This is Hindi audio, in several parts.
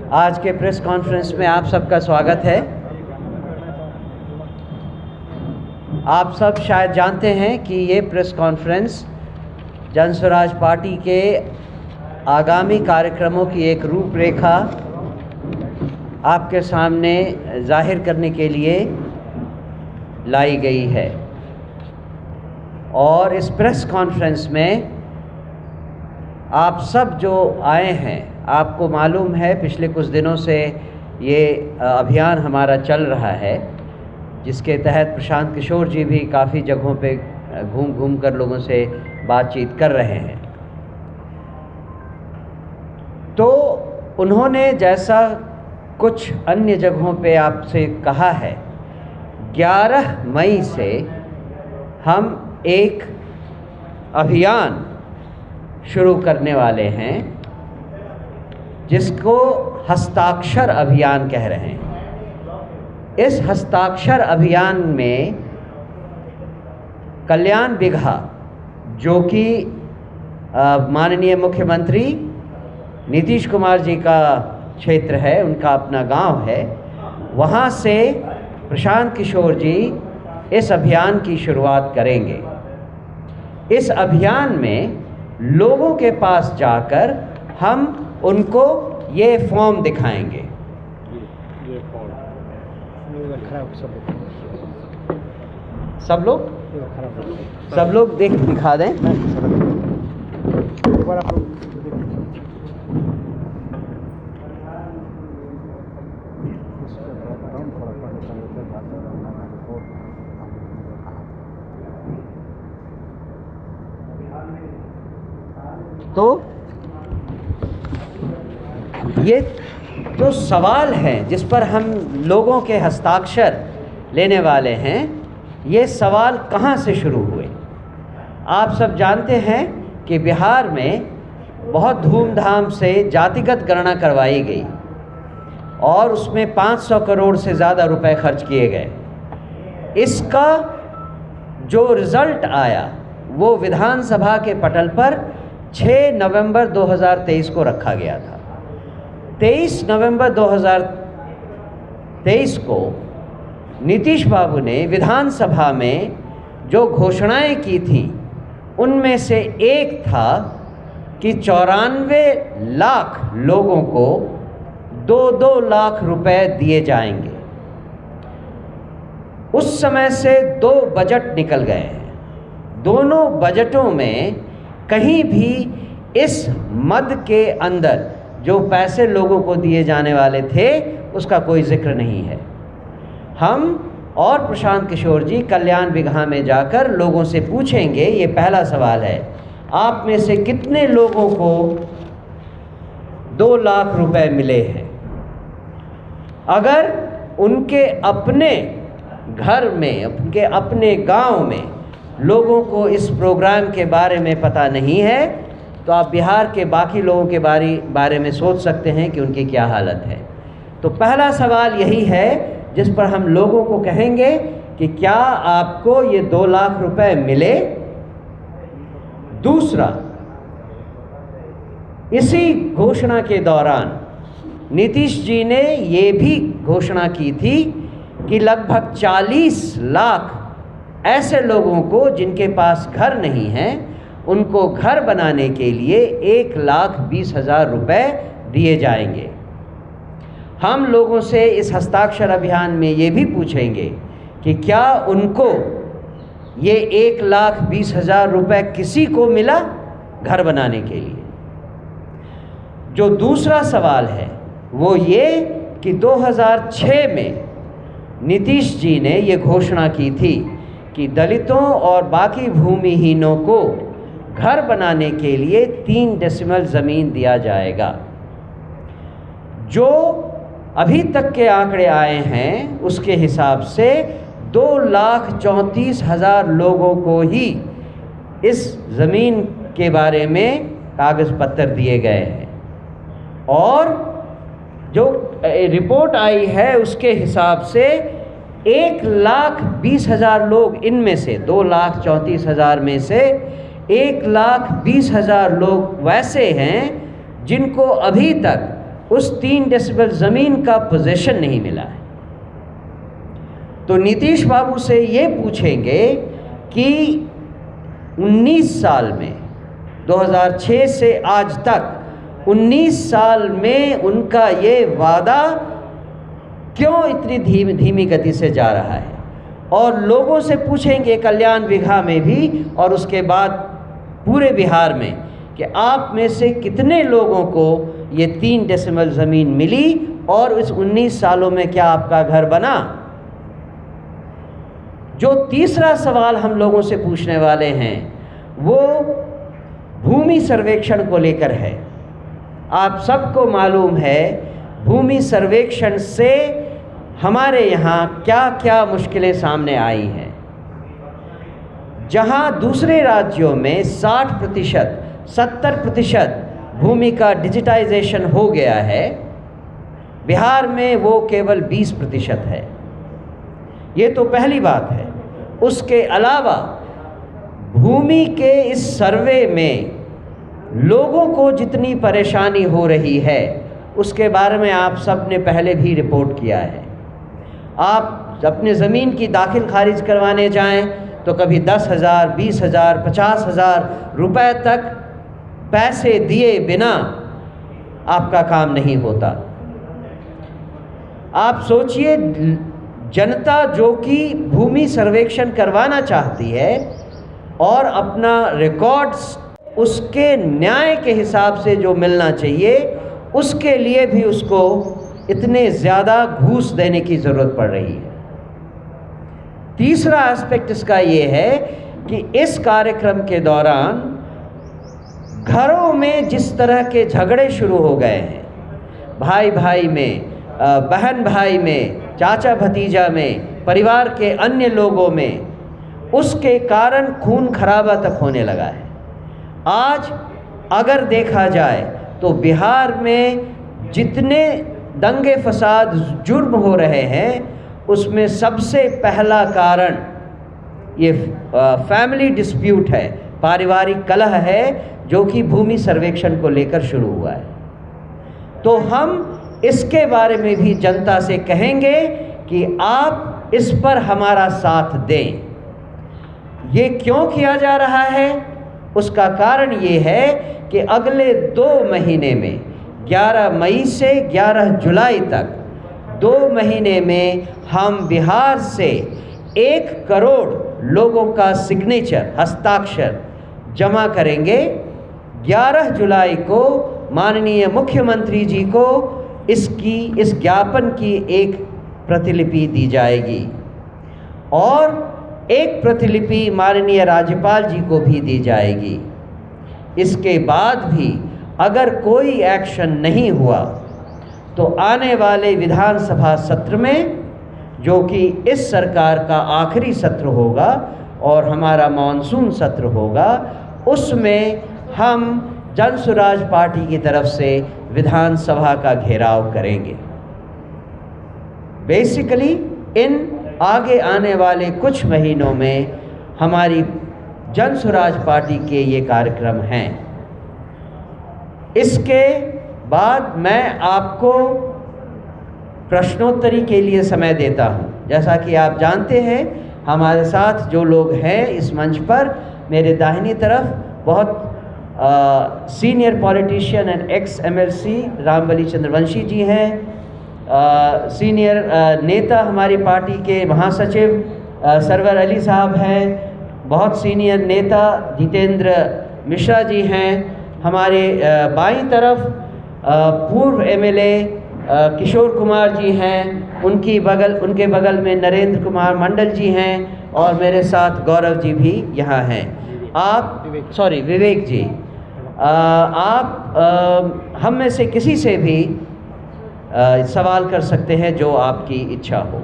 आज के प्रेस कॉन्फ्रेंस में आप सबका स्वागत है। आप सब शायद जानते हैं कि ये प्रेस कॉन्फ्रेंस जन स्वराज पार्टी के आगामी कार्यक्रमों की एक रूपरेखा आपके सामने जाहिर करने के लिए लाई गई है। और इस प्रेस कॉन्फ्रेंस में आप सब जो आए हैं, आपको मालूम है पिछले कुछ दिनों से ये अभियान हमारा चल रहा है, जिसके तहत प्रशांत किशोर जी भी काफ़ी जगहों पे घूम घूम कर लोगों से बातचीत कर रहे हैं। तो उन्होंने जैसा कुछ अन्य जगहों पे आपसे कहा है, 11 मई से हम एक अभियान शुरू करने वाले हैं जिसको हस्ताक्षर अभियान कह रहे हैं। इस हस्ताक्षर अभियान में कल्याण बिगहा, जो कि माननीय मुख्यमंत्री नीतीश कुमार जी का क्षेत्र है, उनका अपना गांव है, वहां से प्रशांत किशोर जी इस अभियान की शुरुआत करेंगे। इस अभियान में लोगों के पास जाकर हम उनको ये फॉर्म दिखाएंगे। ये फॉर्म सब लोग दिखा दें। तो ये जो सवाल हैं जिस पर हम लोगों के हस्ताक्षर लेने वाले हैं, ये सवाल कहाँ से शुरू हुए। आप सब जानते हैं कि बिहार में बहुत धूमधाम से जातिगत गणना करवाई गई और उसमें 500 करोड़ से ज़्यादा रुपए खर्च किए गए। इसका जो रिज़ल्ट आया वो विधानसभा के पटल पर 6 नवंबर 2023 को रखा गया था। 23 नवंबर 2023 को नीतीश बाबू ने विधानसभा में जो घोषणाएं की थी, उनमें से एक था कि 94 लाख लोगों को 2-2 लाख रुपए दिए जाएंगे। उस समय से 2 बजट निकल गए हैं। दोनों बजटों में कहीं भी इस मद के अंदर जो पैसे लोगों को दिए जाने वाले थे, उसका कोई जिक्र नहीं है। हम और प्रशांत किशोर जी कल्याण बिगहा में जाकर लोगों से पूछेंगे। ये पहला सवाल है, आप में से कितने लोगों को 2 लाख रुपए मिले हैं? अगर उनके अपने घर में, उनके अपने गांव में लोगों को इस प्रोग्राम के बारे में पता नहीं है, तो आप बिहार के बाकी लोगों के बारे में सोच सकते हैं कि उनकी क्या हालत है। तो पहला सवाल यही है जिस पर हम लोगों को कहेंगे कि क्या आपको ये 2 लाख रुपए मिले। दूसरा, इसी घोषणा के दौरान नीतीश जी ने ये भी घोषणा की थी कि लगभग 40 लाख ऐसे लोगों को जिनके पास घर नहीं है, उनको घर बनाने के लिए 1,20,000 रुपए दिए जाएंगे। हम लोगों से इस हस्ताक्षर अभियान में ये भी पूछेंगे कि क्या उनको ये 1,20,000 रुपए किसी को मिला घर बनाने के लिए। जो दूसरा सवाल है वो ये कि 2006 में नीतीश जी ने ये घोषणा की थी कि दलितों और बाकी भूमिहीनों को घर बनाने के लिए 3 डेसिमल ज़मीन दिया जाएगा। जो अभी तक के आंकड़े आए हैं उसके हिसाब से 2,34,000 लोगों को ही इस ज़मीन के बारे में कागज़ पत्र दिए गए हैं। और जो रिपोर्ट आई है उसके हिसाब से 1,20,000 लोग, इनमें से 2,34,000 में से 1,20,000 लोग वैसे हैं जिनको अभी तक उस 3 डेसिबल ज़मीन का पोजीशन नहीं मिला है। तो नीतीश बाबू से ये पूछेंगे कि 19 साल में 2006 से आज तक 19 साल में उनका ये वादा क्यों इतनी धीमी गति से जा रहा है। और लोगों से पूछेंगे कल्याण विघा में भी और उसके बाद पूरे बिहार में कि आप में से कितने लोगों को ये 3 डेसिमल ज़मीन मिली और इस 19 सालों में क्या आपका घर बना। जो तीसरा सवाल हम लोगों से पूछने वाले हैं वो भूमि सर्वेक्षण को लेकर है। आप सबको मालूम है भूमि सर्वेक्षण से हमारे यहाँ क्या क्या मुश्किलें सामने आई हैं। जहाँ दूसरे राज्यों में 60%, 70% भूमि का डिजिटाइजेशन हो गया है, बिहार में वो केवल 20% है। ये तो पहली बात है। उसके अलावा भूमि के इस सर्वे में लोगों को जितनी परेशानी हो रही है उसके बारे में आप सब ने पहले भी रिपोर्ट किया है। आप अपने ज़मीन की दाखिल खारिज करवाने जाएं तो कभी 10,000, 20,000, 50,000 रुपए तक पैसे दिए बिना आपका काम नहीं होता। आप सोचिए, जनता जो कि भूमि सर्वेक्षण करवाना चाहती है और अपना रिकॉर्ड्स उसके न्याय के हिसाब से जो मिलना चाहिए उसके लिए भी उसको इतने ज़्यादा घूस देने की ज़रूरत पड़ रही है। तीसरा एस्पेक्ट इसका ये है कि इस कार्यक्रम के दौरान घरों में जिस तरह के झगड़े शुरू हो गए हैं, भाई भाई में, बहन भाई में, चाचा भतीजा में, परिवार के अन्य लोगों में, उसके कारण खून खराबा तक होने लगा है। आज अगर देखा जाए तो बिहार में जितने दंगे फसाद जुर्म हो रहे हैं उसमें सबसे पहला कारण ये फैमिली डिस्प्यूट है, पारिवारिक कलह है, जो कि भूमि सर्वेक्षण को लेकर शुरू हुआ है। तो हम इसके बारे में भी जनता से कहेंगे कि आप इस पर हमारा साथ दें। ये क्यों किया जा रहा है? उसका कारण ये है कि अगले 2 महीने में 11 मई से 11 जुलाई तक 2 महीने में हम बिहार से 1 करोड़ लोगों का सिग्नेचर, हस्ताक्षर जमा करेंगे। 11 जुलाई को माननीय मुख्यमंत्री जी को इस ज्ञापन की एक प्रतिलिपि दी जाएगी और एक प्रतिलिपि माननीय राज्यपाल जी को भी दी जाएगी। इसके बाद भी अगर कोई एक्शन नहीं हुआ तो आने वाले विधानसभा सत्र में, जो कि इस सरकार का आखिरी सत्र होगा और हमारा मानसून सत्र होगा, उसमें हम जन स्वराज पार्टी की तरफ से विधानसभा का घेराव करेंगे। बेसिकली इन आगे आने वाले कुछ महीनों में हमारी जन स्वराज पार्टी के ये कार्यक्रम हैं। इसके बाद मैं आपको प्रश्नोत्तरी के लिए समय देता हूँ। जैसा कि आप जानते हैं हमारे साथ जो लोग हैं इस मंच पर, मेरे दाहिनी तरफ बहुत senior politician and ex MLC Rambali Chandravanshi ji हैं, सीनियर नेता हमारी पार्टी के महासचिव सरवर अली साहब हैं, बहुत सीनियर नेता जितेंद्र मिश्रा जी हैं, हमारे बाईं तरफ पूर्व MLA किशोर कुमार जी हैं, उनके बगल में नरेंद्र कुमार मंडल जी हैं और मेरे साथ गौरव जी भी यहाँ हैं। विवेक जी, आप हम में से किसी से भी सवाल कर सकते हैं जो आपकी इच्छा हो।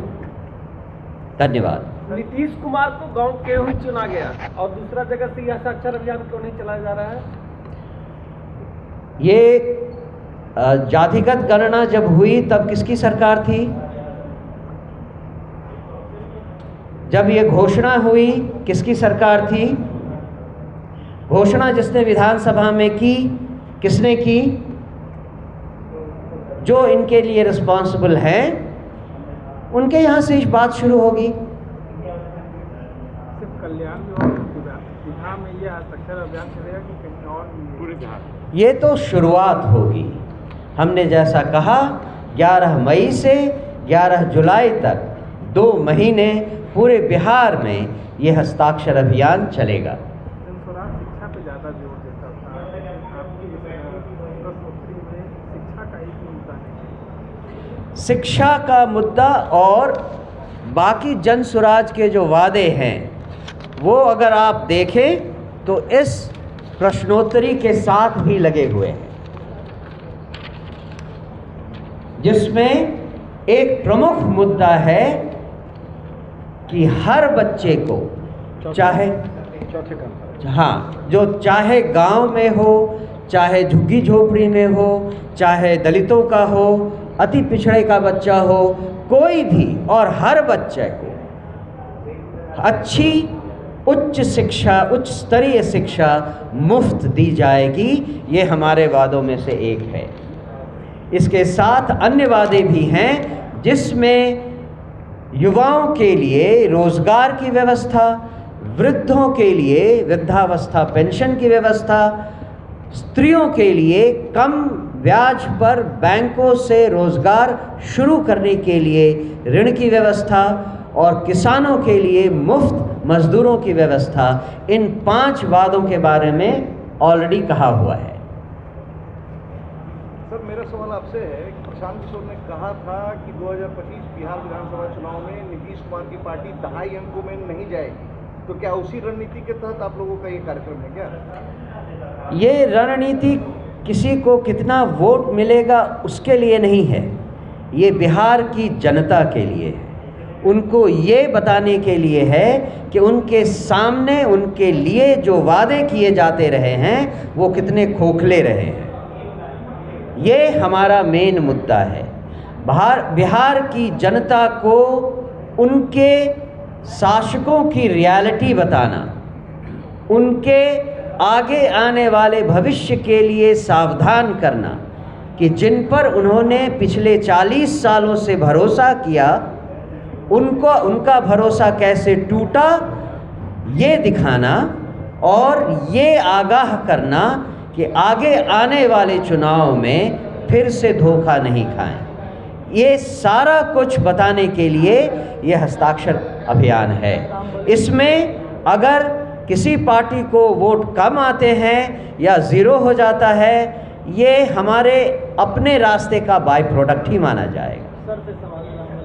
धन्यवाद। नीतीश कुमार को गांव क्यों ही चुना गया और दूसरा जगह से यह साक्षर अभियान क्यों नहीं चलाया जा रहा है? ये जातिगत गणना जब हुई तब किसकी सरकार थी? जब ये घोषणा हुई किसकी सरकार थी? घोषणा जिसने विधानसभा में की, किसने की? जो इनके लिए रिस्पॉन्सिबल हैं, उनके यहाँ से इस बात शुरू होगी। सिर्फ कल्याण बिहार में ये हस्ताक्षर अभियान चलेगा कि कहीं और पूरे बिहार? ये तो शुरुआत होगी। हमने जैसा कहा 11 मई से 11 जुलाई तक 2 महीने पूरे बिहार में ये हस्ताक्षर अभियान चलेगा। शिक्षा पे ज़्यादा जोर देता था, आपकी प्रश्नोत्तरी में शिक्षा का एक मुद्दा नहीं। शिक्षा का मुद्दा और बाकी जन स्वराज के जो वादे हैं वो अगर आप देखें तो इस प्रश्नोत्तरी के साथ भी लगे हुए हैं, जिसमें एक प्रमुख मुद्दा है कि हर बच्चे को चाहे जो चाहे गांव में हो, चाहे झुग्गी झोपड़ी में हो, चाहे दलितों का हो, अति पिछड़े का बच्चा हो, कोई भी, और हर बच्चे को अच्छी उच्च शिक्षा, उच्च स्तरीय शिक्षा मुफ्त दी जाएगी। ये हमारे वादों में से एक है। इसके साथ अन्य वादे भी हैं जिसमें युवाओं के लिए रोजगार की व्यवस्था, वृद्धों के लिए वृद्धावस्था पेंशन की व्यवस्था, स्त्रियों के लिए कम ब्याज पर बैंकों से रोजगार शुरू करने के लिए ऋण की व्यवस्था, और किसानों के लिए मुफ्त मजदूरों की व्यवस्था। इन 5 वादों के बारे में ऑलरेडी कहा हुआ है। सर, मेरा सवाल आपसे है कि प्रशांत किशोर ने कहा था कि 2025 बिहार विधानसभा चुनाव में नीतीश कुमार की पार्टी 2.5 अंकों में नहीं जाएगी, तो क्या उसी रणनीति के तहत आप लोगों का ये कार्यक्रम है क्या? ये रणनीति किसी को कितना वोट मिलेगा उसके लिए नहीं है, ये बिहार की जनता के लिए है। उनको ये बताने के लिए है कि उनके सामने उनके लिए जो वादे किए जाते रहे हैं वो कितने खोखले रहे हैं। ये हमारा मेन मुद्दा है। बिहार की जनता को उनके शासकों की रियलिटी बताना, उनके आगे आने वाले भविष्य के लिए सावधान करना कि जिन पर उन्होंने पिछले 40 सालों से भरोसा किया उनका भरोसा कैसे टूटा, ये दिखाना और ये आगाह करना कि आगे आने वाले चुनाव में फिर से धोखा नहीं खाएं। ये सारा कुछ बताने के लिए ये हस्ताक्षर अभियान है। इसमें अगर किसी पार्टी को वोट कम आते हैं या ज़ीरो हो जाता है, ये हमारे अपने रास्ते का बाय प्रोडक्ट ही माना जाएगा। सर से सवाल